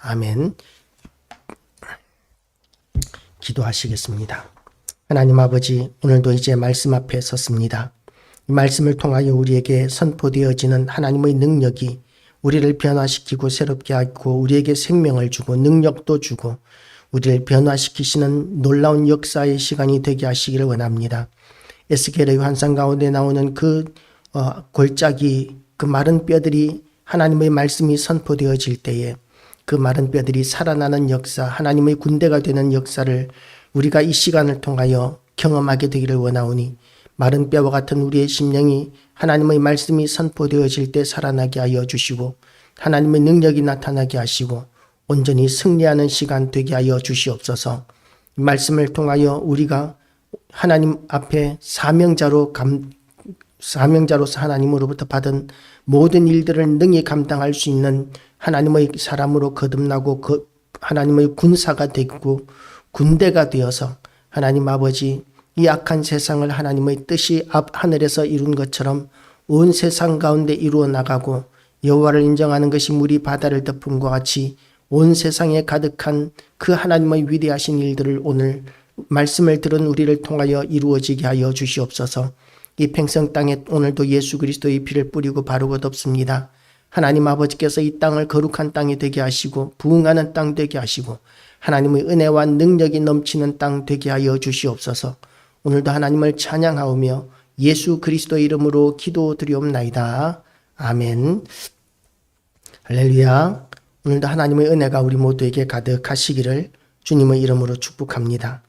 아멘. 기도하시겠습니다. 하나님 아버지, 오늘도 이제 말씀 앞에 섰습니다. 이 말씀을 통하여 우리에게 선포되어지는 하나님의 능력이 우리를 변화시키고 새롭게 하고 우리에게 생명을 주고 능력도 주고 우리를 변화시키시는 놀라운 역사의 시간이 되게 하시기를 원합니다. 에스겔의 환상 가운데 나오는 그 골짜기, 그 마른 뼈들이 하나님의 말씀이 선포되어질 때에 그 마른 뼈들이 살아나는 역사, 하나님의 군대가 되는 역사를 우리가 이 시간을 통하여 경험하게 되기를 원하오니 마른 뼈와 같은 우리의 심령이 하나님의 말씀이 선포되어질 때 살아나게 하여 주시고 하나님의 능력이 나타나게 하시고 온전히 승리하는 시간 되게 하여 주시옵소서. 이 말씀을 통하여 우리가 하나님 앞에 사명자로서 하나님으로부터 받은 모든 일들을 능히 감당할 수 있는 하나님의 사람으로 거듭나고 하나님의 군사가 되고 군대가 되어서 하나님 아버지 이 악한 세상을 하나님의 뜻이 앞 하늘에서 이룬 것처럼 온 세상 가운데 이루어 나가고 여호와를 인정하는 것이 물이 바다를 덮음과 같이 온 세상에 가득한 그 하나님의 위대하신 일들을 오늘 말씀을 들은 우리를 통하여 이루어지게 하여 주시옵소서. 이 평생 땅에 오늘도 예수 그리스도의 피를 뿌리고 바르고 덮습니다. 하나님 아버지께서 이 땅을 거룩한 땅이 되게 하시고 부흥하는 땅 되게 하시고 하나님의 은혜와 능력이 넘치는 땅 되게 하여 주시옵소서. 오늘도 하나님을 찬양하오며 예수 그리스도의 이름으로 기도드리옵나이다. 아멘. 할렐루야. 오늘도 하나님의 은혜가 우리 모두에게 가득하시기를 주님의 이름으로 축복합니다.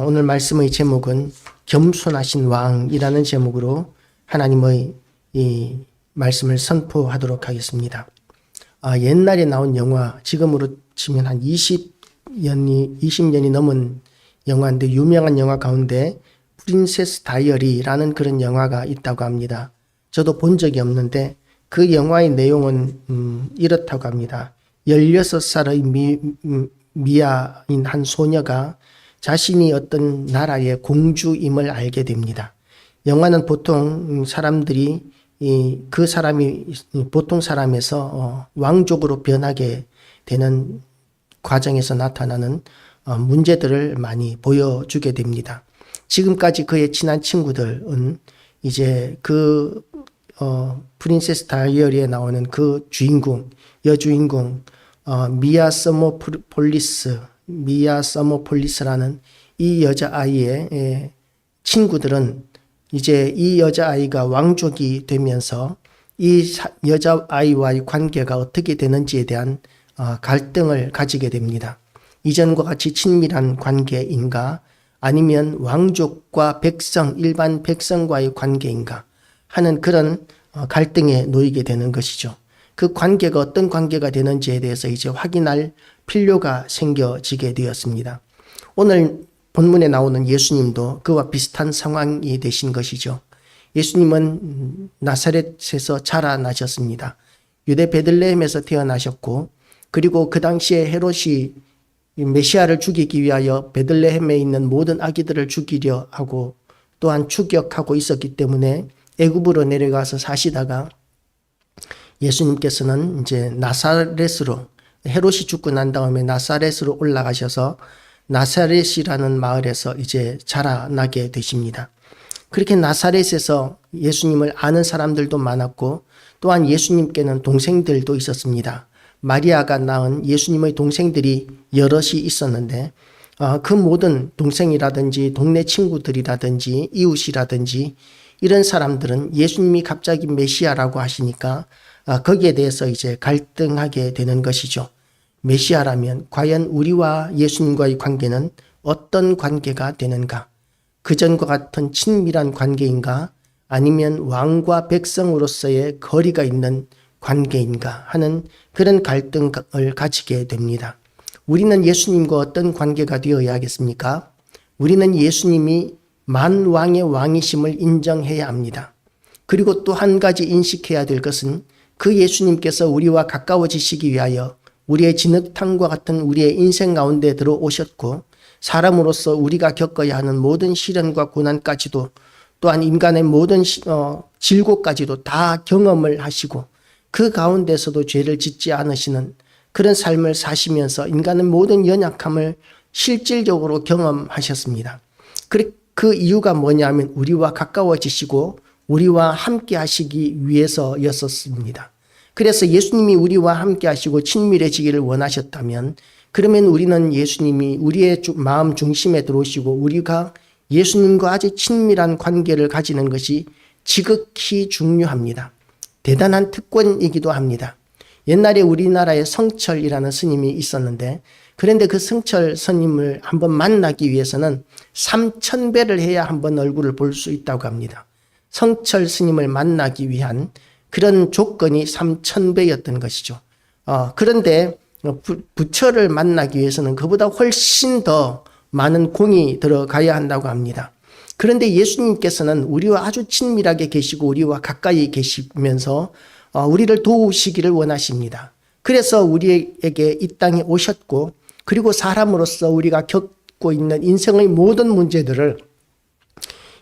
오늘 말씀의 제목은 겸손하신 왕이라는 제목으로 하나님의 이 말씀을 선포하도록 하겠습니다. 옛날에 나온 영화, 지금으로 치면 한 20년이 넘은 영화인데 유명한 영화 가운데 프린세스 다이어리라는 그런 영화가 있다고 합니다. 저도 본 적이 없는데 그 영화의 내용은 이렇다고 합니다. 16살의 미아인 한 소녀가 자신이 어떤 나라의 공주임을 알게 됩니다. 영화는 보통 사람들이 그 사람이 보통 사람에서 왕족으로 변하게 되는 과정에서 나타나는 문제들을 많이 보여주게 됩니다. 지금까지 그의 친한 친구들은 이제 그 프린세스 다이어리에 나오는 그 여주인공 미아 서머폴리스라는 이 여자아이의 친구들은 이제 이 여자아이가 왕족이 되면서 이 여자아이와의 관계가 어떻게 되는지에 대한 갈등을 가지게 됩니다. 이전과 같이 친밀한 관계인가 아니면 왕족과 백성, 일반 백성과의 관계인가 하는 그런 갈등에 놓이게 되는 것이죠. 그 관계가 어떤 관계가 되는지에 대해서 이제 확인할 필요가 생겨지게 되었습니다. 오늘 본문에 나오는 예수님도 그와 비슷한 상황이 되신 것이죠. 예수님은 나사렛에서 자라나셨습니다. 유대 베들레헴에서 태어나셨고 그리고 그 당시에 헤롯이 메시아를 죽이기 위하여 베들레헴에 있는 모든 아기들을 죽이려 하고 또한 추격하고 있었기 때문에 애굽으로 내려가서 사시다가 예수님께서는 이제 나사렛으로 헤롯이 죽고 난 다음에 나사렛으로 올라가셔서 나사렛이라는 마을에서 이제 자라나게 되십니다. 그렇게 나사렛에서 예수님을 아는 사람들도 많았고 또한 예수님께는 동생들도 있었습니다. 마리아가 낳은 예수님의 동생들이 여럿이 있었는데 그 모든 동생이라든지 동네 친구들이라든지 이웃이라든지 이런 사람들은 예수님이 갑자기 메시아라고 하시니까 거기에 대해서 이제 갈등하게 되는 것이죠. 메시아라면 과연 우리와 예수님과의 관계는 어떤 관계가 되는가? 그전과 같은 친밀한 관계인가? 아니면 왕과 백성으로서의 거리가 있는 관계인가 하는 그런 갈등을 가지게 됩니다. 우리는 예수님과 어떤 관계가 되어야 하겠습니까? 우리는 예수님이 만왕의 왕이심을 인정해야 합니다. 그리고 또 한 가지 인식해야 될 것은 그 예수님께서 우리와 가까워지시기 위하여 우리의 진흙탕과 같은 우리의 인생 가운데 들어오셨고 사람으로서 우리가 겪어야 하는 모든 시련과 고난까지도 또한 인간의 모든 질고까지도 다 경험을 하시고 그 가운데서도 죄를 짓지 않으시는 그런 삶을 사시면서 인간의 모든 연약함을 실질적으로 경험하셨습니다. 그 이유가 뭐냐면 우리와 가까워지시고 우리와 함께 하시기 위해서였었습니다. 그래서 예수님이 우리와 함께 하시고 친밀해지기를 원하셨다면 그러면 우리는 예수님이 우리의 마음 중심에 들어오시고 우리가 예수님과 아주 친밀한 관계를 가지는 것이 지극히 중요합니다. 대단한 특권이기도 합니다. 옛날에 우리나라에 성철이라는 스님이 있었는데 그런데 그 성철 스님을 한번 만나기 위해서는 3,000배를 해야 한번 얼굴을 볼 수 있다고 합니다. 성철 스님을 만나기 위한 그런 조건이 3,000배였던 것이죠. 그런데 부처를 만나기 위해서는 그보다 훨씬 더 많은 공이 들어가야 한다고 합니다. 그런데 예수님께서는 우리와 아주 친밀하게 계시고 우리와 가까이 계시면서 우리를 도우시기를 원하십니다. 그래서 우리에게 이 땅에 오셨고 그리고 사람으로서 우리가 겪고 있는 인생의 모든 문제들을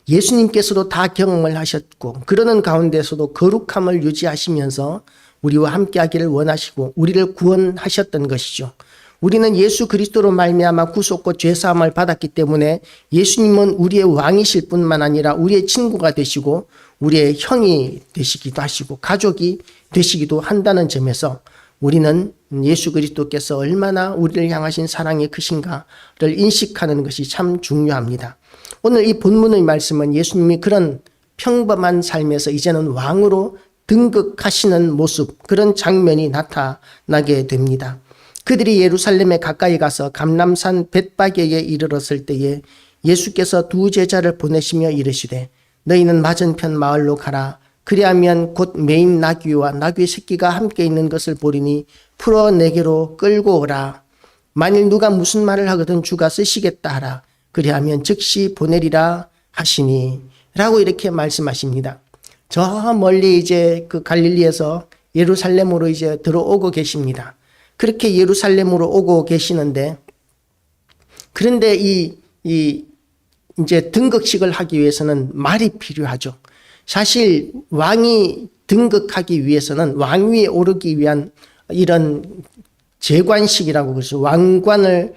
예수님께서도 다 경험을 하셨고 그러는 가운데서도 거룩함을 유지하시면서 우리와 함께하기를 원하시고 우리를 구원하셨던 것이죠. 우리는 예수 그리스도로 말미암아 구속과 죄사함을 받았기 때문에 예수님은 우리의 왕이실 뿐만 아니라 우리의 친구가 되시고 우리의 형이 되시기도 하시고 가족이 되시기도 한다는 점에서 우리는 예수 그리스도께서 얼마나 우리를 향하신 사랑이 크신가를 인식하는 것이 참 중요합니다. 오늘 이 본문의 말씀은 예수님이 그런 평범한 삶에서 이제는 왕으로 등극하시는 모습, 그런 장면이 나타나게 됩니다. 그들이 예루살렘에 가까이 가서 감람산 벳바게에 이르렀을 때에 예수께서 두 제자를 보내시며 이르시되 너희는 맞은편 마을로 가라. 그리하면 곧 매인 나귀와 나귀 새끼가 함께 있는 것을 보리니 풀어 내게로 끌고 오라. 만일 누가 무슨 말을 하거든 주가 쓰시겠다 하라. 그리하면 즉시 보내리라 하시니 라고 이렇게 말씀하십니다. 저 멀리 이제 그 갈릴리에서 예루살렘으로 이제 들어오고 계십니다. 그렇게 예루살렘으로 오고 계시는데 그런데 이제 등극식을 하기 위해서는 말이 필요하죠. 사실 왕이 등극하기 위해서는 왕위에 오르기 위한 이런 제관식이라고 그러죠. 왕관을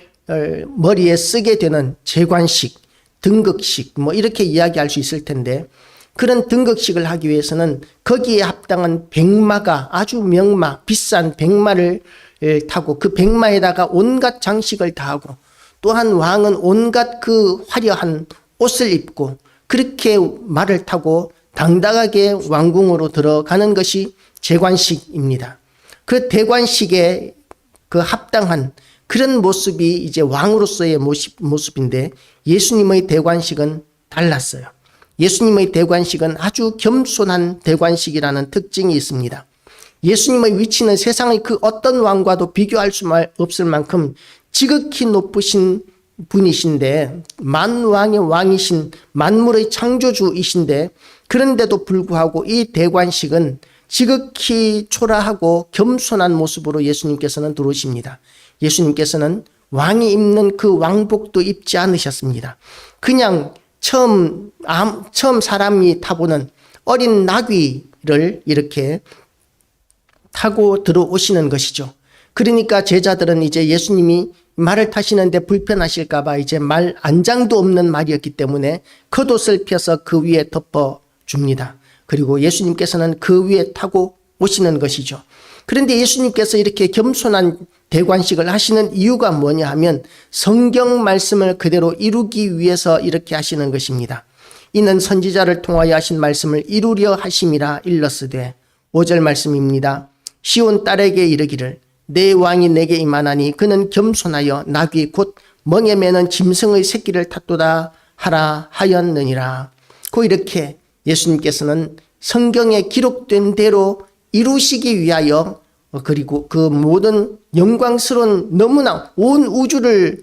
머리에 쓰게 되는 제관식, 등극식 뭐 이렇게 이야기할 수 있을 텐데 그런 등극식을 하기 위해서는 거기에 합당한 백마가 아주 명마, 비싼 백마를 타고 그 백마에다가 온갖 장식을 다하고 또한 왕은 온갖 그 화려한 옷을 입고 그렇게 말을 타고 당당하게 왕궁으로 들어가는 것이 제관식입니다. 그 대관식에 그 합당한 그런 모습이 이제 왕으로서의 모습인데 예수님의 대관식은 달랐어요. 예수님의 대관식은 아주 겸손한 대관식이라는 특징이 있습니다. 예수님의 위치는 세상의 그 어떤 왕과도 비교할 수 없을 만큼 지극히 높으신 분이신데 만왕의 왕이신 만물의 창조주이신데 그런데도 불구하고 이 대관식은 지극히 초라하고 겸손한 모습으로 예수님께서는 들어오십니다. 예수님께서는 왕이 입는 그 왕복도 입지 않으셨습니다. 그냥 처음 사람이 타보는 어린 나귀를 이렇게 타고 들어오시는 것이죠. 그러니까 제자들은 이제 예수님이 말을 타시는데 불편하실까봐 이제 말 안장도 없는 말이었기 때문에 겉옷을 펴서 그 위에 덮어줍니다. 그리고 예수님께서는 그 위에 타고 오시는 것이죠. 그런데 예수님께서 이렇게 겸손한 대관식을 하시는 이유가 뭐냐 하면 성경 말씀을 그대로 이루기 위해서 이렇게 하시는 것입니다. 이는 선지자를 통하여 하신 말씀을 이루려 하심이라 일렀으되 5절 말씀입니다. 시온 딸에게 이르기를 내 왕이 내게 임하나니 그는 겸손하여 나귀 곧 멍에 매는 짐승의 새끼를 탔도다 하라 하였느니라. 이렇게 예수님께서는 성경에 기록된 대로 이루시기 위하여 그리고 그 모든 영광스러운 너무나 온 우주를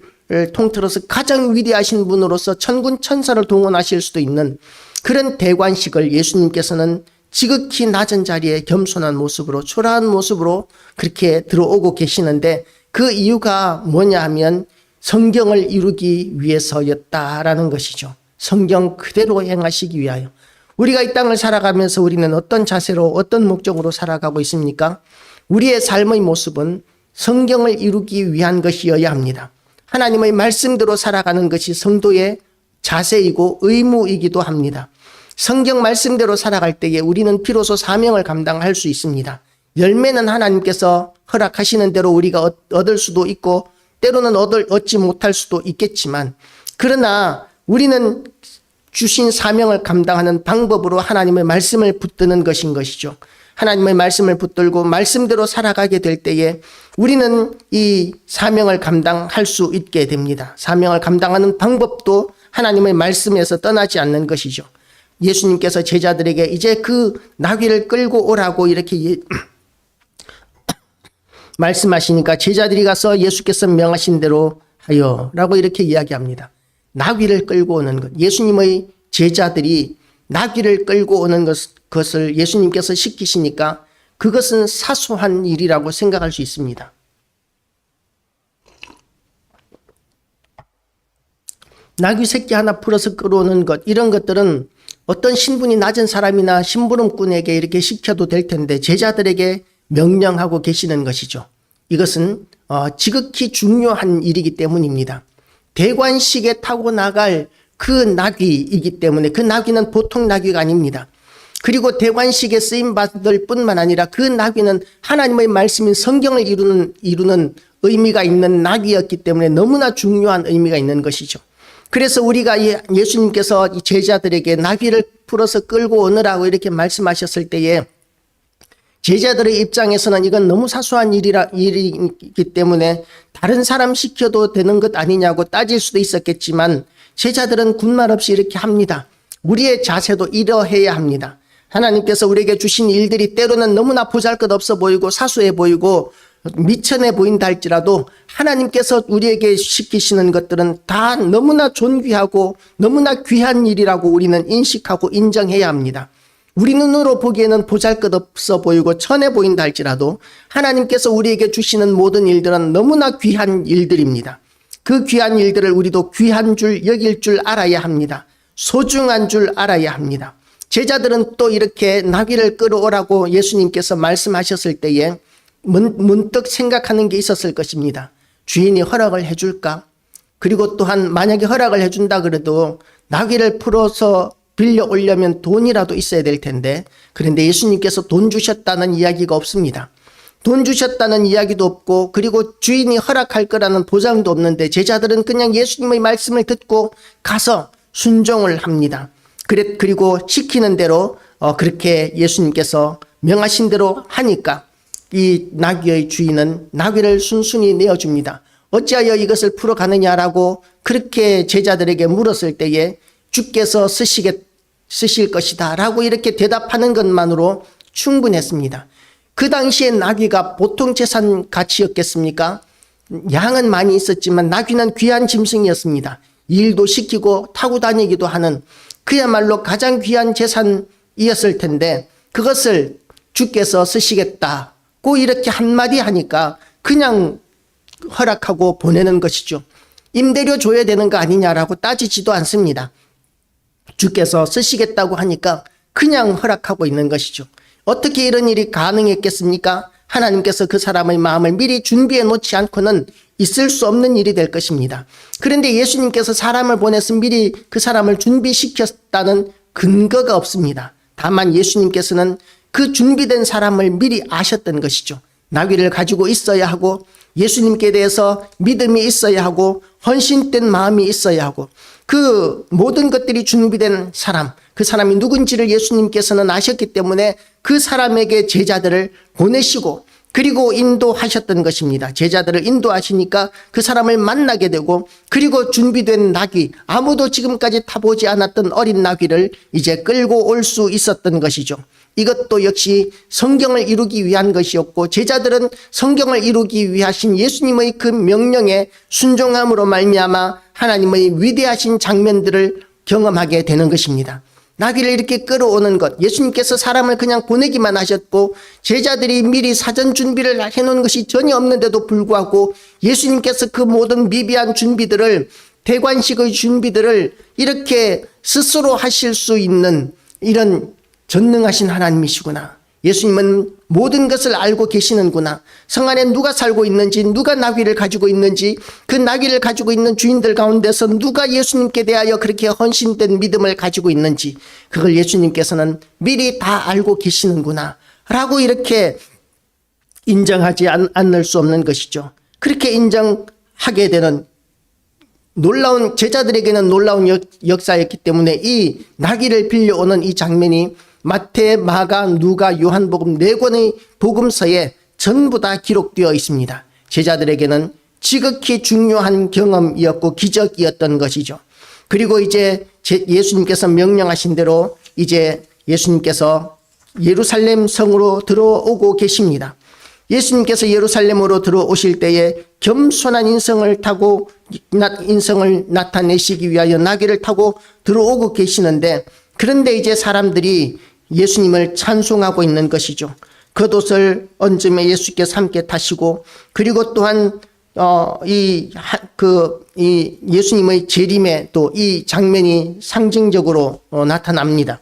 통틀어서 가장 위대하신 분으로서 천군 천사를 동원하실 수도 있는 그런 대관식을 예수님께서는 지극히 낮은 자리에 겸손한 모습으로 초라한 모습으로 그렇게 들어오고 계시는데 그 이유가 뭐냐 하면 성경을 이루기 위해서였다라는 것이죠. 성경 그대로 행하시기 위하여. 우리가 이 땅을 살아가면서 우리는 어떤 자세로 어떤 목적으로 살아가고 있습니까? 우리의 삶의 모습은 성경을 이루기 위한 것이어야 합니다. 하나님의 말씀대로 살아가는 것이 성도의 자세이고 의무이기도 합니다. 성경 말씀대로 살아갈 때에 우리는 비로소 사명을 감당할 수 있습니다. 열매는 하나님께서 허락하시는 대로 우리가 얻을 수도 있고 때로는 얻지 못할 수도 있겠지만, 그러나 우리는 주신 사명을 감당하는 방법으로 하나님의 말씀을 붙드는 것인 것이죠. 하나님의 말씀을 붙들고 말씀대로 살아가게 될 때에 우리는 이 사명을 감당할 수 있게 됩니다. 사명을 감당하는 방법도 하나님의 말씀에서 떠나지 않는 것이죠. 예수님께서 제자들에게 이제 그 나귀를 끌고 오라고 이렇게 말씀하시니까 제자들이 가서 예수께서 명하신 대로 하여라고 이렇게 이야기합니다. 나귀를 끌고 오는 것. 예수님의 제자들이 나귀를 끌고 오는 것을 예수님께서 시키시니까 그것은 사소한 일이라고 생각할 수 있습니다. 나귀 새끼 하나 풀어서 끌어오는 것, 이런 것들은 어떤 신분이 낮은 사람이나 심부름꾼에게 이렇게 시켜도 될 텐데 제자들에게 명령하고 계시는 것이죠. 이것은 지극히 중요한 일이기 때문입니다. 대관식에 타고 나갈 그 나귀이기 때문에 그 나귀는 보통 나귀가 아닙니다. 그리고 대관식에 쓰임받을 뿐만 아니라 그 나귀는 하나님의 말씀인 성경을 이루는 의미가 있는 나귀였기 때문에 너무나 중요한 의미가 있는 것이죠. 그래서 우리가 예수님께서 제자들에게 나귀를 풀어서 끌고 오느라고 이렇게 말씀하셨을 때에 제자들의 입장에서는 이건 너무 사소한 일이기 때문에 다른 사람 시켜도 되는 것 아니냐고 따질 수도 있었겠지만 제자들은 군말 없이 이렇게 합니다. 우리의 자세도 이러해야 합니다. 하나님께서 우리에게 주신 일들이 때로는 너무나 보잘것없어 보이고 사소해 보이고 미천해 보인다 할지라도 하나님께서 우리에게 시키시는 것들은 다 너무나 존귀하고 너무나 귀한 일이라고 우리는 인식하고 인정해야 합니다. 우리 눈으로 보기에는 보잘것없어 보이고 천해 보인다 할지라도 하나님께서 우리에게 주시는 모든 일들은 너무나 귀한 일들입니다. 그 귀한 일들을 우리도 귀한 줄 여길 줄 알아야 합니다. 소중한 줄 알아야 합니다. 제자들은 또 이렇게 나귀를 끌어오라고 예수님께서 말씀하셨을 때에 문득 생각하는 게 있었을 것입니다. 주인이 허락을 해줄까? 그리고 또한 만약에 허락을 해준다 그래도 나귀를 풀어서 빌려 오려면 돈이라도 있어야 될 텐데, 그런데 예수님께서 돈 주셨다는 이야기가 없습니다. 돈 주셨다는 이야기도 없고 그리고 주인이 허락할 거라는 보장도 없는데 제자들은 그냥 예수님의 말씀을 듣고 가서 순종을 합니다. 그리고 시키는 대로 그렇게 예수님께서 명하신 대로 하니까 이 나귀의 주인은 나귀를 순순히 내어줍니다. 어찌하여 이것을 풀어가느냐라고 그렇게 제자들에게 물었을 때에 주께서 쓰실 것이다 라고 이렇게 대답하는 것만으로 충분했습니다. 그 당시에 나귀가 보통 재산 가치였겠습니까? 양은 많이 있었지만 나귀는 귀한 짐승이었습니다. 일도 시키고 타고 다니기도 하는 그야말로 가장 귀한 재산이었을 텐데 그것을 주께서 쓰시겠다고 이렇게 한마디 하니까 그냥 허락하고 보내는 것이죠. 임대료 줘야 되는 거 아니냐라고 따지지도 않습니다. 주께서 쓰시겠다고 하니까 그냥 허락하고 있는 것이죠. 어떻게 이런 일이 가능했겠습니까? 하나님께서 그 사람의 마음을 미리 준비해 놓지 않고는 있을 수 없는 일이 될 것입니다. 그런데 예수님께서 사람을 보내서 미리 그 사람을 준비시켰다는 근거가 없습니다. 다만 예수님께서는 그 준비된 사람을 미리 아셨던 것이죠. 나귀를 가지고 있어야 하고 예수님께 대해서 믿음이 있어야 하고 헌신된 마음이 있어야 하고 그 모든 것들이 준비된 사람, 그 사람이 누군지를 예수님께서는 아셨기 때문에 그 사람에게 제자들을 보내시고 그리고 인도하셨던 것입니다. 제자들을 인도하시니까 그 사람을 만나게 되고 그리고 준비된 나귀, 아무도 지금까지 타보지 않았던 어린 나귀를 이제 끌고 올 수 있었던 것이죠. 이것도 역시 성경을 이루기 위한 것이었고 제자들은 성경을 이루기 위하신 예수님의 그 명령에 순종함으로 말미암아 하나님의 위대하신 장면들을 경험하게 되는 것입니다. 나귀를 이렇게 끌어오는 것, 예수님께서 사람을 그냥 보내기만 하셨고 제자들이 미리 사전 준비를 해놓은 것이 전혀 없는데도 불구하고 예수님께서 그 모든 미비한 준비들을, 대관식의 준비들을 이렇게 스스로 하실 수 있는 이런 전능하신 하나님이시구나, 예수님은 모든 것을 알고 계시는구나. 성 안에 누가 살고 있는지, 누가 나귀를 가지고 있는지, 그 나귀를 가지고 있는 주인들 가운데서 누가 예수님께 대하여 그렇게 헌신된 믿음을 가지고 있는지, 그걸 예수님께서는 미리 다 알고 계시는구나 라고 이렇게 인정하지 않을 수 없는 것이죠. 그렇게 인정하게 되는 놀라운, 제자들에게는 놀라운 역사였기 때문에 이 나귀를 빌려오는 이 장면이 마태, 마가, 누가, 요한복음 4권의 복음서에 전부 다 기록되어 있습니다. 제자들에게는 지극히 중요한 경험이었고 기적이었던 것이죠. 그리고 이제 예수님께서 명령하신 대로 이제 예수님께서 예루살렘 성으로 들어오고 계십니다. 예수님께서 예루살렘으로 들어오실 때에 겸손한 인성을 나타내시기 위하여 나귀를 타고 들어오고 계시는데, 그런데 이제 사람들이 예수님을 찬송하고 있는 것이죠. 겉옷을 얹음에 예수께서 함께 타시고, 그리고 또한 이 예수님의 재림에 또 이 장면이 상징적으로 나타납니다.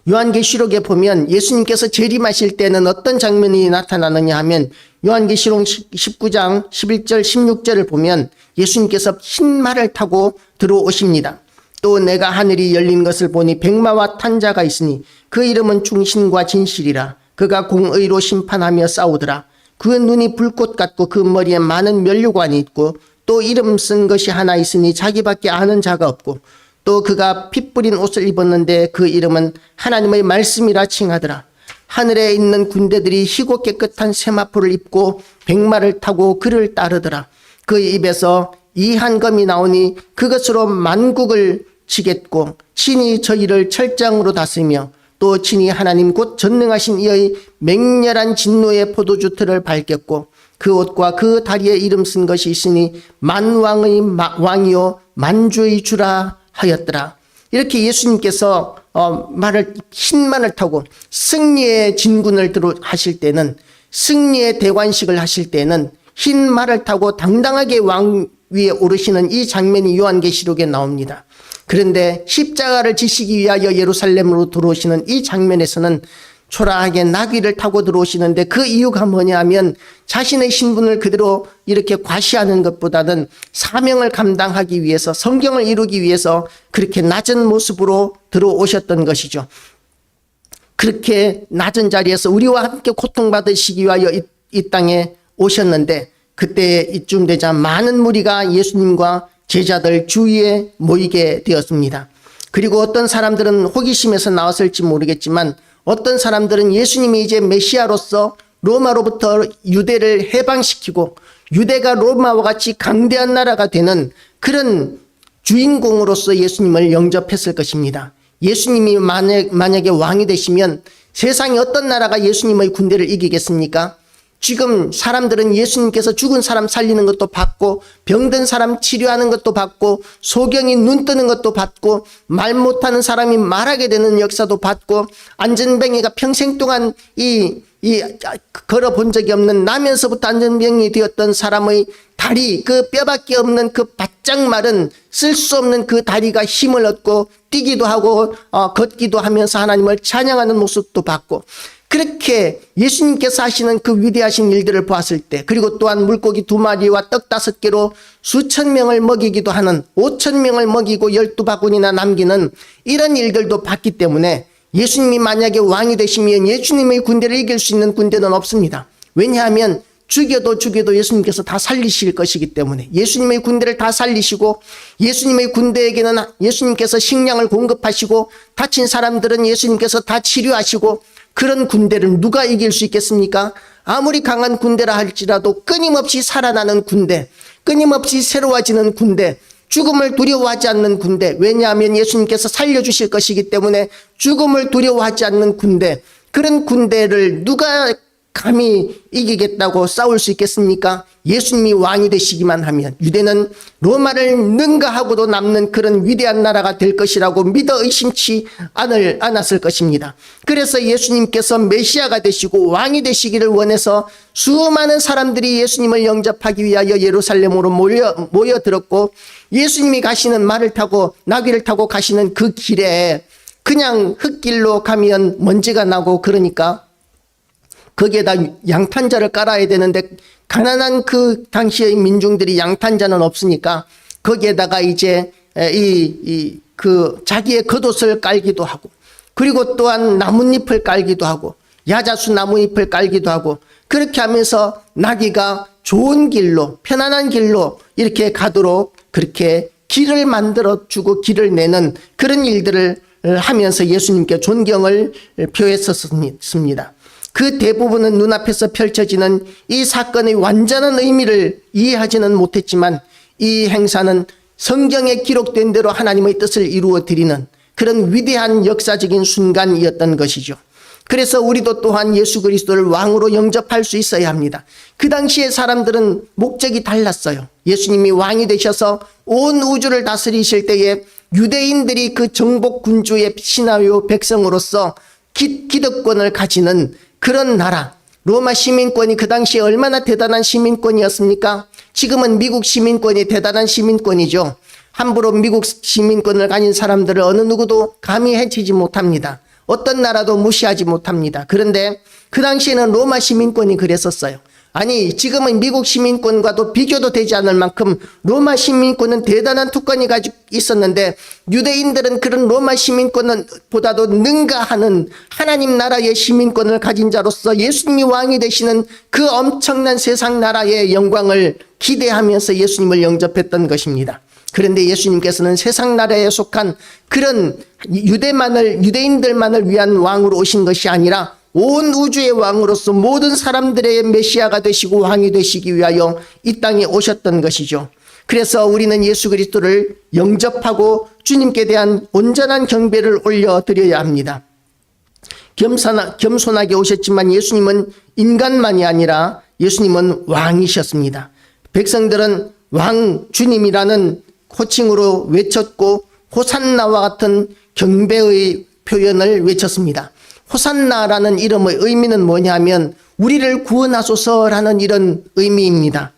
요한계시록에 보면 예수님께서 재림하실 때는 어떤 장면이 나타나느냐 하면, 요한계시록 19장 11절 16절을 보면 예수님께서 흰 말을 타고 들어오십니다. 또 내가 하늘이 열린 것을 보니 백마와 탄 자가 있으니 그 이름은 충신과 진실이라. 그가 공의로 심판하며 싸우더라. 그 눈이 불꽃 같고 그 머리에 많은 면류관이 있고 또 이름 쓴 것이 하나 있으니 자기밖에 아는 자가 없고, 또 그가 피 뿌린 옷을 입었는데 그 이름은 하나님의 말씀이라 칭하더라. 하늘에 있는 군대들이 희고 깨끗한 세마포를 입고 백마를 타고 그를 따르더라. 그 입에서 이 한 검이 나오니 그것으로 만국을 치겠고 친히 저희를 철장으로 다스리며 또 친히 하나님 곧 전능하신 이의 맹렬한 진노의 포도주 틀을 밟겠고 그 옷과 그 다리에 이름 쓴 것이 있으니 만왕의 왕이요 만주의 주라 하였더라. 이렇게 예수님께서 흰만을 타고 승리의 진군을 하실 때는, 승리의 대관식을 하실 때는 흰 말을 타고 당당하게 왕 위에 오르시는 이 장면이 요한계시록에 나옵니다. 그런데 십자가를 지시기 위하여 예루살렘으로 들어오시는 이 장면에서는 초라하게 나귀를 타고 들어오시는데, 그 이유가 뭐냐 하면 자신의 신분을 그대로 이렇게 과시하는 것보다는 사명을 감당하기 위해서, 성경을 이루기 위해서 그렇게 낮은 모습으로 들어오셨던 것이죠. 그렇게 낮은 자리에서 우리와 함께 고통받으시기 위하여 이 땅에 오셨는데, 그때 이쯤 되자 많은 무리가 예수님과 제자들 주위에 모이게 되었습니다. 그리고 어떤 사람들은 호기심에서 나왔을지 모르겠지만, 어떤 사람들은 예수님이 이제 메시아로서 로마로부터 유대를 해방시키고 유대가 로마와 같이 강대한 나라가 되는 그런 주인공으로서 예수님을 영접했을 것입니다. 예수님이 만약에 왕이 되시면 세상에 어떤 나라가 예수님의 군대를 이기겠습니까? 지금 사람들은 예수님께서 죽은 사람 살리는 것도 받고, 병든 사람 치료하는 것도 받고, 소경이 눈 뜨는 것도 받고, 말 못하는 사람이 말하게 되는 역사도 받고, 안전병이가 평생 동안 걸어본 적이 없는, 나면서부터 안전병이 되었던 사람의 다리, 그 뼈밖에 없는 그 바짝 마른 쓸 수 없는 그 다리가 힘을 얻고 뛰기도 하고 걷기도 하면서 하나님을 찬양하는 모습도 받고, 그렇게 예수님께서 하시는 그 위대하신 일들을 보았을 때, 그리고 또한 물고기 2마리와 떡 5개로 수천 명을 먹이기도 하는, 5,000명을 먹이고 12바구니나 남기는 이런 일들도 봤기 때문에 예수님이 만약에 왕이 되시면 예수님의 군대를 이길 수 있는 군대는 없습니다. 왜냐하면 죽여도 예수님께서 다 살리실 것이기 때문에, 예수님의 군대를 다 살리시고, 예수님의 군대에게는 예수님께서 식량을 공급하시고, 다친 사람들은 예수님께서 다 치료하시고, 그런 군대를 누가 이길 수 있겠습니까? 아무리 강한 군대라 할지라도 끊임없이 살아나는 군대, 끊임없이 새로워지는 군대, 죽음을 두려워하지 않는 군대. 왜냐하면 예수님께서 살려주실 것이기 때문에 죽음을 두려워하지 않는 군대, 그런 군대를 누가 감히 이기겠다고 싸울 수 있겠습니까? 예수님이 왕이 되시기만 하면 유대는 로마를 능가하고도 남는 그런 위대한 나라가 될 것이라고 믿어 의심치 않았을 것입니다. 그래서 예수님께서 메시아가 되시고 왕이 되시기를 원해서 수많은 사람들이 예수님을 영접하기 위하여 예루살렘으로 모여들었고, 예수님이 가시는 말을 타고 나귀를 타고 가시는 그 길에 그냥 흙길로 가면 먼지가 나고 그러니까 거기에다 양탄자를 깔아야 되는데 가난한 그 당시의 민중들이 양탄자는 없으니까 거기에다가 이제 그 자기의 겉옷을 깔기도 하고, 그리고 또한 나뭇잎을 깔기도 하고, 야자수 나뭇잎을 깔기도 하고, 그렇게 하면서 나귀가 좋은 길로, 편안한 길로 이렇게 가도록 그렇게 길을 만들어 주고 길을 내는 그런 일들을 하면서 예수님께 존경을 표했었습니다. 그 대부분은 눈앞에서 펼쳐지는 이 사건의 완전한 의미를 이해하지는 못했지만 이 행사는 성경에 기록된 대로 하나님의 뜻을 이루어 드리는 그런 위대한 역사적인 순간이었던 것이죠. 그래서 우리도 또한 예수 그리스도를 왕으로 영접할 수 있어야 합니다. 그 당시에 사람들은 목적이 달랐어요. 예수님이 왕이 되셔서 온 우주를 다스리실 때에 유대인들이 그 정복 군주의 신하요 백성으로서 기득권을 가지는 그런 나라, 로마 시민권이 그 당시에 얼마나 대단한 시민권이었습니까? 지금은 미국 시민권이 대단한 시민권이죠. 함부로 미국 시민권을 가진 사람들을 어느 누구도 감히 해치지 못합니다. 어떤 나라도 무시하지 못합니다. 그런데 그 당시에는 로마 시민권이 그랬었어요. 아니, 지금은 미국 시민권과도 비교도 되지 않을 만큼 로마 시민권은 대단한 특권이 가지고 있었는데 유대인들은 그런 로마 시민권보다도 능가하는 하나님 나라의 시민권을 가진 자로서 예수님이 왕이 되시는 그 엄청난 세상 나라의 영광을 기대하면서 예수님을 영접했던 것입니다. 그런데 예수님께서는 세상 나라에 속한 그런 유대인들만을 위한 왕으로 오신 것이 아니라 온 우주의 왕으로서 모든 사람들의 메시아가 되시고 왕이 되시기 위하여 이 땅에 오셨던 것이죠. 그래서 우리는 예수 그리스도를 영접하고 주님께 대한 온전한 경배를 올려드려야 합니다. 겸손하게 오셨지만 예수님은 인간만이 아니라 예수님은 왕이셨습니다. 백성들은 왕 주님이라는 호칭으로 외쳤고 호산나와 같은 경배의 표현을 외쳤습니다. 호산나라는 이름의 의미는 뭐냐면 우리를 구원하소서라는 이런 의미입니다.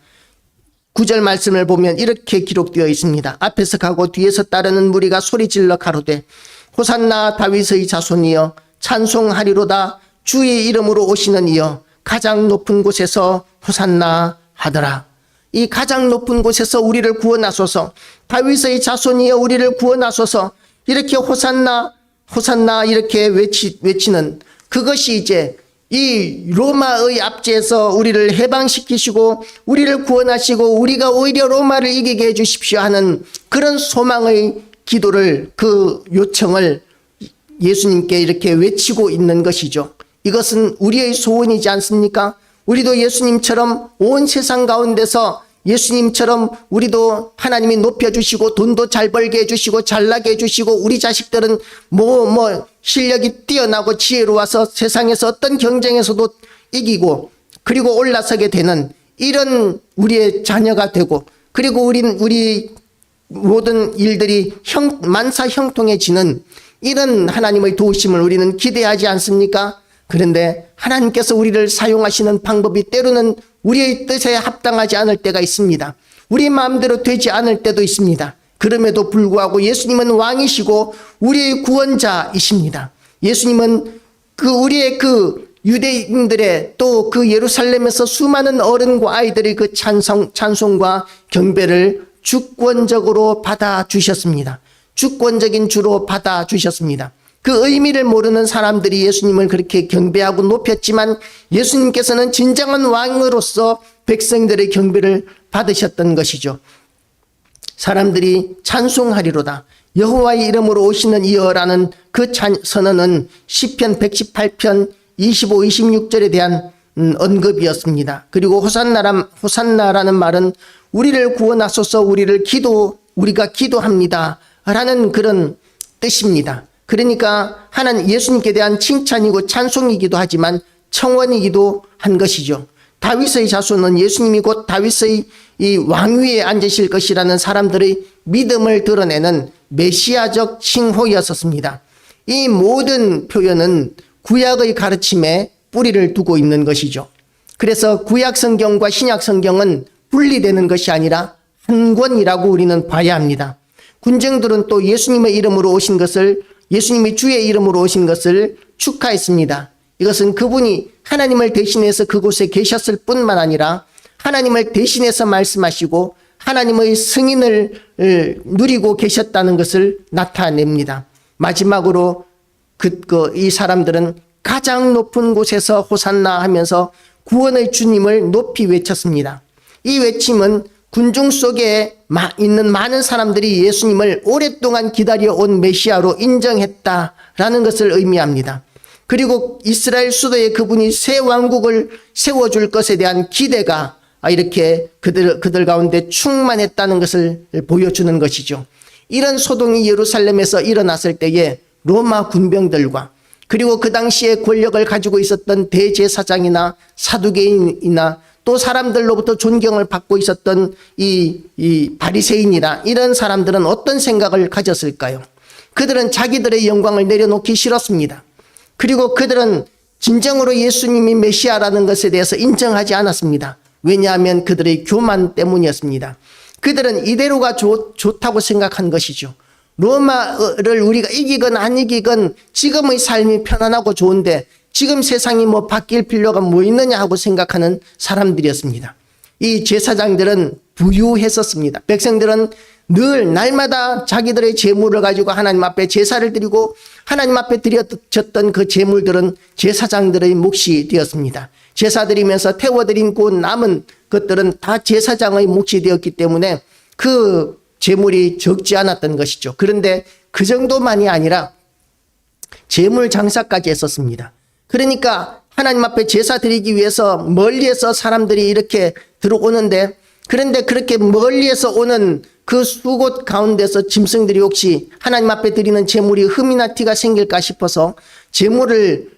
9절 말씀을 보면 이렇게 기록되어 있습니다. 앞에서 가고 뒤에서 따르는 무리가 소리질러 가로되 호산나 다윗의 자손이여 찬송하리로다 주의 이름으로 오시는 이여 가장 높은 곳에서 호산나 하더라. 이 가장 높은 곳에서 우리를 구원하소서, 다윗의 자손이여 우리를 구원하소서, 이렇게 호산나 호산나 이렇게 외치는 그것이 이제 이 로마의 압제에서 우리를 해방시키시고 우리를 구원하시고 우리가 오히려 로마를 이기게 해주십시오 하는 그런 소망의 기도를, 그 요청을 예수님께 이렇게 외치고 있는 것이죠. 이것은 우리의 소원이지 않습니까? 우리도 예수님처럼 온 세상 가운데서 예수님처럼 우리도 하나님이 높여주시고 돈도 잘 벌게 해주시고 잘나게 해주시고 우리 자식들은 실력이 뛰어나고 지혜로워서 세상에서 어떤 경쟁에서도 이기고 그리고 올라서게 되는 이런 우리의 자녀가 되고, 그리고 우리 모든 일들이 만사 형통해지는 이런 하나님의 도우심을 우리는 기대하지 않습니까? 그런데 하나님께서 우리를 사용하시는 방법이 때로는 우리의 뜻에 합당하지 않을 때가 있습니다. 우리 마음대로 되지 않을 때도 있습니다. 그럼에도 불구하고 예수님은 왕이시고 우리의 구원자이십니다. 예수님은 우리의 유대인들의 또 그 예루살렘에서 수많은 어른과 아이들의 그 찬송과 경배를 주권적으로 받아주셨습니다. 주권적인 주로 받아주셨습니다. 그 의미를 모르는 사람들이 예수님을 그렇게 경배하고 높였지만 예수님께서는 진정한 왕으로서 백성들의 경배를 받으셨던 것이죠. 사람들이 찬송하리로다 여호와의 이름으로 오시는 이여라는 그 선언은 시편 118편 25, 26절에 대한 언급이었습니다. 그리고 호산나라는 말은 우리를 구원하소서, 우리가 기도합니다 라는 그런 뜻입니다. 그러니까 예수님께 대한 칭찬이고 찬송이기도 하지만 청원이기도 한 것이죠. 다윗의 자손은 예수님이 곧 다윗의 이 왕위에 앉으실 것이라는 사람들의 믿음을 드러내는 메시아적 칭호였었습니다. 이 모든 표현은 구약의 가르침에 뿌리를 두고 있는 것이죠. 그래서 구약 성경과 신약 성경은 분리되는 것이 아니라 한 권이라고 우리는 봐야 합니다. 군정들은 또 예수님의 이름으로 오신 것을 예수님이 주의 이름으로 오신 것을 축하했습니다. 이것은 그분이 하나님을 대신해서 그곳에 계셨을 뿐만 아니라 하나님을 대신해서 말씀하시고 하나님의 승인을 누리고 계셨다는 것을 나타냅니다. 마지막으로 이 사람들은 가장 높은 곳에서 호산나 하면서 구원의 주님을 높이 외쳤습니다. 이 외침은 군중 속에 있는 많은 사람들이 예수님을 오랫동안 기다려온 메시아로 인정했다라는 것을 의미합니다. 그리고 이스라엘 수도에 그분이 새 왕국을 세워줄 것에 대한 기대가 이렇게 그들 가운데 충만했다는 것을 보여주는 것이죠. 이런 소동이 예루살렘에서 일어났을 때에 로마 군병들과 그리고 그 당시에 권력을 가지고 있었던 대제사장이나 사두개인이나 또 사람들로부터 존경을 받고 있었던 이 바리새인이나 이런 사람들은 어떤 생각을 가졌을까요? 그들은 자기들의 영광을 내려놓기 싫었습니다. 그리고 그들은 진정으로 예수님이 메시아라는 것에 대해서 인정하지 않았습니다. 왜냐하면 그들의 교만 때문이었습니다. 그들은 이대로가 좋다고 생각한 것이죠. 로마를 우리가 이기건 안 이기건 지금의 삶이 편안하고 좋은데 지금 세상이 뭐 바뀔 필요가 뭐 있느냐 하고 생각하는 사람들이었습니다. 이 제사장들은 부유했었습니다. 백성들은 늘 날마다 자기들의 재물을 가지고 하나님 앞에 제사를 드리고 하나님 앞에 드렸던 그 재물들은 제사장들의 몫이 되었습니다. 제사 드리면서 태워드린 그 남은 것들은 다 제사장의 몫이 되었기 때문에 그 재물이 적지 않았던 것이죠. 그런데 그 정도만이 아니라 재물 장사까지 했었습니다. 그러니까 하나님 앞에 제사 드리기 위해서 멀리에서 사람들이 이렇게 들어오는데 그런데 그렇게 멀리에서 오는 그 수곳 가운데서 짐승들이 혹시 하나님 앞에 드리는 재물이 흠이나 티가 생길까 싶어서 재물을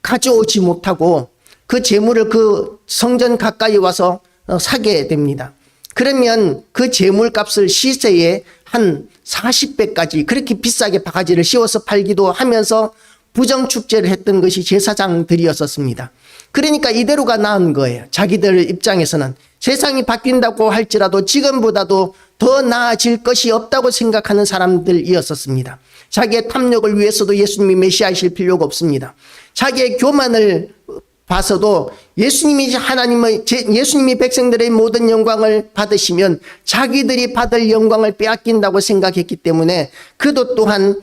가져오지 못하고 그 재물을 그 성전 가까이 와서 사게 됩니다. 그러면 그 재물값을 시세에 한 40배까지 그렇게 비싸게 바가지를 씌워서 팔기도 하면서 부정축제를 했던 것이 제사장들이었었습니다. 그러니까 이대로가 나은 거예요. 자기들 입장에서는 세상이 바뀐다고 할지라도 지금보다도 더 나아질 것이 없다고 생각하는 사람들이었었습니다. 자기의 탐욕을 위해서도 예수님이 메시아이실 필요가 없습니다. 자기의 교만을 봐서도 예수님이 예수님이 백성들의 모든 영광을 받으시면 자기들이 받을 영광을 빼앗긴다고 생각했기 때문에 그도 또한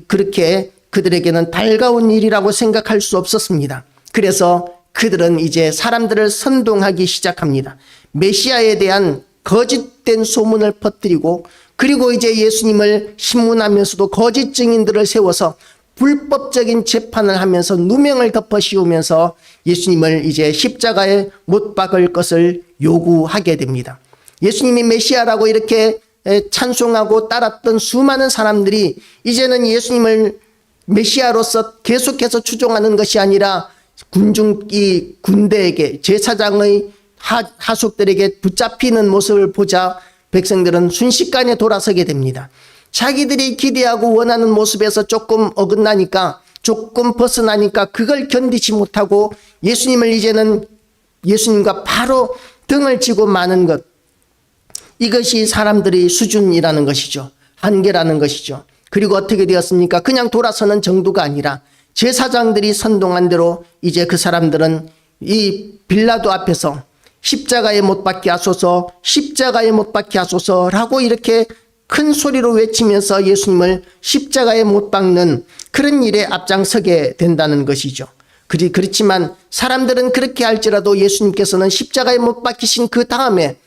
그렇게 그들에게는 달가운 일이라고 생각할 수 없었습니다. 그래서 그들은 이제 사람들을 선동하기 시작합니다. 메시아에 대한 거짓된 소문을 퍼뜨리고 그리고 이제 예수님을 신문하면서도 거짓 증인들을 세워서 불법적인 재판을 하면서 누명을 덮어 씌우면서 예수님을 이제 십자가에 못 박을 것을 요구하게 됩니다. 예수님이 메시아라고 이렇게 찬송하고 따랐던 수많은 사람들이 이제는 예수님을 메시아로서 계속해서 추종하는 것이 아니라 군대에게 제사장의 하속들에게 붙잡히는 모습을 보자 백성들은 순식간에 돌아서게 됩니다. 자기들이 기대하고 원하는 모습에서 조금 어긋나니까 조금 벗어나니까 그걸 견디지 못하고 예수님을 이제는 예수님과 바로 등을 지고 마는 것, 이것이 사람들의 수준이라는 것이죠. 한계라는 것이죠. 그리고 어떻게 되었습니까? 그냥 돌아서는 정도가 아니라 제사장들이 선동한 대로 이제 그 사람들은 이 빌라도 앞에서 십자가에 못 박게 하소서, 십자가에 못 박게 하소서라고 이렇게 큰 소리로 외치면서 예수님을 십자가에 못 박는 그런 일에 앞장서게 된다는 것이죠. 그렇지만 사람들은 그렇게 할지라도 예수님께서는 십자가에 못 박히신 그 다음에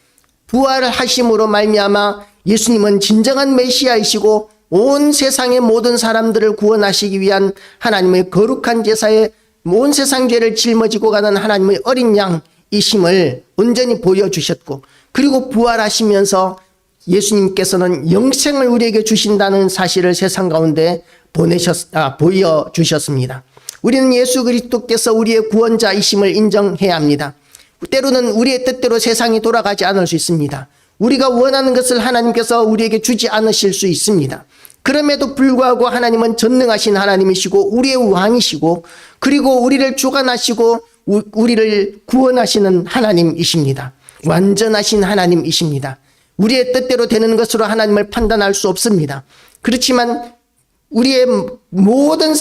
부활하심으로 말미암아 예수님은 진정한 메시아이시고 온 세상의 모든 사람들을 구원하시기 위한 하나님의 거룩한 제사에 온 세상 죄를 짊어지고 가는 하나님의 어린 양이심을 온전히 보여주셨고, 그리고 부활하시면서 예수님께서는 영생을 우리에게 주신다는 사실을 세상 가운데 보여주셨습니다. 우리는 예수 그리스도께서 우리의 구원자이심을 인정해야 합니다. 때로는 우리의 뜻대로 세상이 돌아가지 않을 수 있습니다. 우리가 원하는 것을 하나님께서 우리에게 주지 않으실 수 있습니다. 그럼에도 불구하고 하나님은 전능하신 하나님이시고 우리의 왕이시고 그리고 우리를 주관하시고 우리를 구원하시는 하나님이십니다. 완전하신 하나님이십니다. 우리의 뜻대로 되는 것으로 하나님을 판단할 수 없습니다. 그렇지만 우리의 모든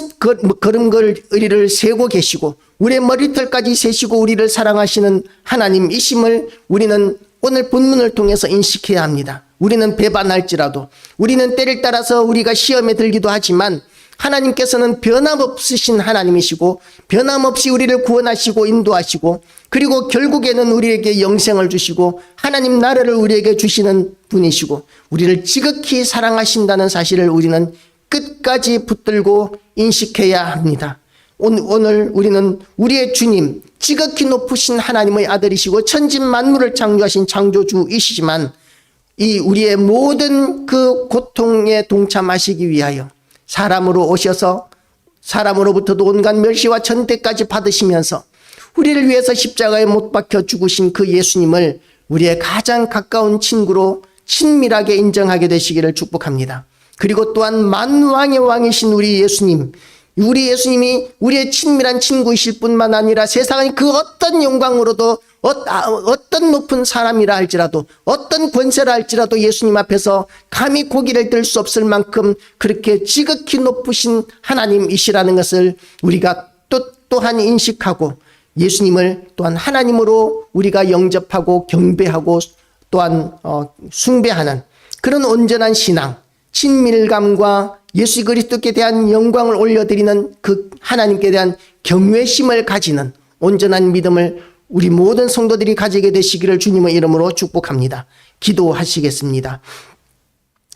걸음걸이를 세고 계시고 우리의 머리털까지 세시고 우리를 사랑하시는 하나님이심을 우리는 오늘 본문을 통해서 인식해야 합니다. 우리는 배반할지라도, 우리는 때를 따라서 우리가 시험에 들기도 하지만 하나님께서는 변함없으신 하나님이시고 변함없이 우리를 구원하시고 인도하시고 그리고 결국에는 우리에게 영생을 주시고 하나님 나라를 우리에게 주시는 분이시고 우리를 지극히 사랑하신다는 사실을 우리는 끝까지 붙들고 인식해야 합니다. 오늘 우리는 우리의 주님, 지극히 높으신 하나님의 아들이시고 천지 만물을 창조하신 창조주이시지만 이 우리의 모든 그 고통에 동참하시기 위하여 사람으로 오셔서 사람으로부터도 온갖 멸시와 천대까지 받으시면서 우리를 위해서 십자가에 못 박혀 죽으신 그 예수님을 우리의 가장 가까운 친구로 친밀하게 인정하게 되시기를 축복합니다. 그리고 또한 만왕의 왕이신 우리 예수님, 우리 예수님이 우리의 친밀한 친구이실 뿐만 아니라 세상의 그 어떤 영광으로도 어떤 높은 사람이라 할지라도 어떤 권세라 할지라도 예수님 앞에서 감히 고개를 들 수 없을 만큼 그렇게 지극히 높으신 하나님이시라는 것을 우리가 또한 인식하고 예수님을 또한 하나님으로 우리가 영접하고 경배하고 또한 숭배하는 그런 온전한 신앙, 친밀감과 예수 그리스도께 대한 영광을 올려드리는 그 하나님께 대한 경외심을 가지는 온전한 믿음을 우리 모든 성도들이 가지게 되시기를 주님의 이름으로 축복합니다. 기도하시겠습니다.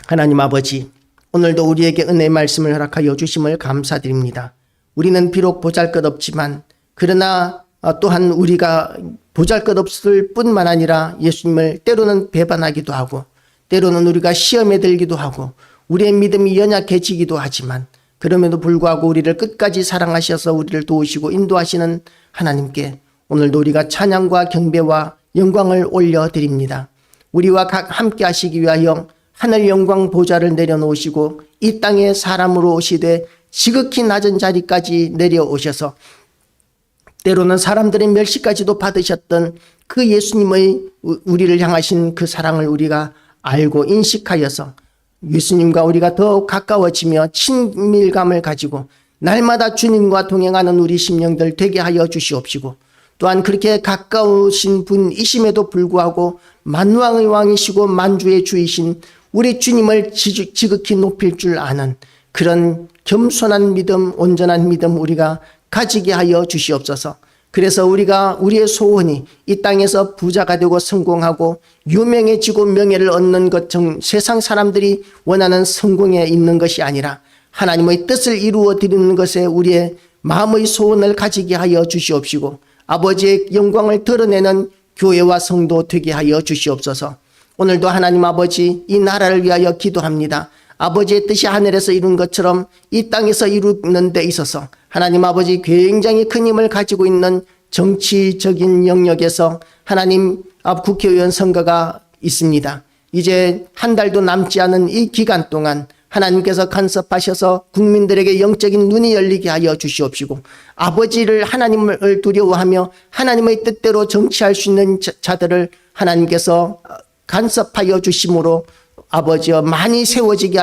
하나님 아버지, 오늘도 우리에게 은혜의 말씀을 허락하여 주심을 감사드립니다. 우리는 비록 보잘것없지만 그러나 또한 우리가 보잘것없을 뿐만 아니라 예수님을 때로는 배반하기도 하고 때로는 우리가 시험에 들기도 하고 우리의 믿음이 연약해지기도 하지만 그럼에도 불구하고 우리를 끝까지 사랑하셔서 우리를 도우시고 인도하시는 하나님께 오늘도 우리가 찬양과 경배와 영광을 올려드립니다. 우리와 함께 하시기 위하여 하늘 영광 보좌를 내려놓으시고 이 땅에 사람으로 오시되 지극히 낮은 자리까지 내려오셔서 때로는 사람들의 멸시까지도 받으셨던 그 예수님의 우리를 향하신 그 사랑을 우리가 알고 인식하여서 예수님과 우리가 더 가까워지며 친밀감을 가지고 날마다 주님과 동행하는 우리 심령들 되게 하여 주시옵시고 또한 그렇게 가까우신 분이심에도 불구하고 만왕의 왕이시고 만주의 주이신 우리 주님을 지극히 높일 줄 아는 그런 겸손한 믿음, 온전한 믿음 우리가 가지게 하여 주시옵소서. 그래서 우리의 소원이 이 땅에서 부자가 되고 성공하고 유명해지고 명예를 얻는 것 등 세상 사람들이 원하는 성공에 있는 것이 아니라 하나님의 뜻을 이루어 드리는 것에 우리의 마음의 소원을 가지게 하여 주시옵시고 아버지의 영광을 드러내는 교회와 성도 되게 하여 주시옵소서. 오늘도 하나님 아버지 이 나라를 위하여 기도합니다. 아버지의 뜻이 하늘에서 이룬 것처럼 이 땅에서 이루는 데 있어서 하나님 아버지 굉장히 큰 힘을 가지고 있는 정치적인 영역에서 하나님 국회의원 선거가 있습니다. 이제 한 달도 남지 않은 이 기간 동안 하나님께서 간섭하셔서 국민들에게 영적인 눈이 열리게 하여 주시옵시고 아버지를 하나님을 두려워하며 하나님의 뜻대로 정치할 수 있는 자들을 하나님께서 간섭하여 주심으로 아버지여 많이 세워지게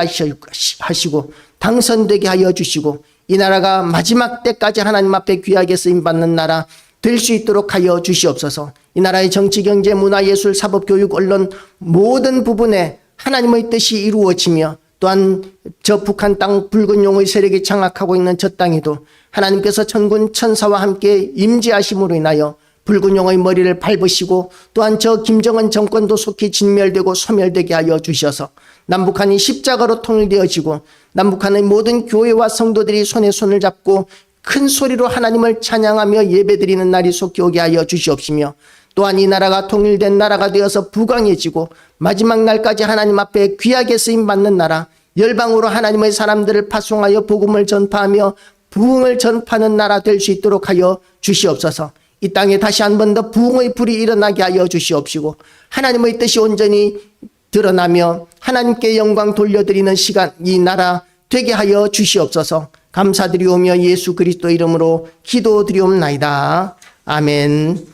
하시고 당선되게 하여 주시고 이 나라가 마지막 때까지 하나님 앞에 귀하게 쓰임받는 나라 될 수 있도록 하여 주시옵소서. 이 나라의 정치, 경제, 문화, 예술, 사법, 교육, 언론 모든 부분에 하나님의 뜻이 이루어지며 또한 저 북한 땅 붉은 용의 세력이 장악하고 있는 저 땅에도 하나님께서 천군 천사와 함께 임재하심으로 인하여 붉은 용의 머리를 밟으시고 또한 저 김정은 정권도 속히 진멸되고 소멸되게 하여 주셔서 남북한이 십자가로 통일되어지고 남북한의 모든 교회와 성도들이 손에 손을 잡고 큰 소리로 하나님을 찬양하며 예배드리는 날이 속히 오게 하여 주시옵시며 또한 이 나라가 통일된 나라가 되어서 부강해지고 마지막 날까지 하나님 앞에 귀하게 쓰임받는 나라 열방으로 하나님의 사람들을 파송하여 복음을 전파하며 부흥을 전파하는 나라 될 수 있도록 하여 주시옵소서. 이 땅에 다시 한 번 더 부흥의 불이 일어나게 하여 주시옵시고 하나님의 뜻이 온전히 드러나며 하나님께 영광 돌려드리는 시간 이 나라 되게 하여 주시옵소서. 감사드리오며 예수 그리스도 이름으로 기도드리옵나이다. 아멘.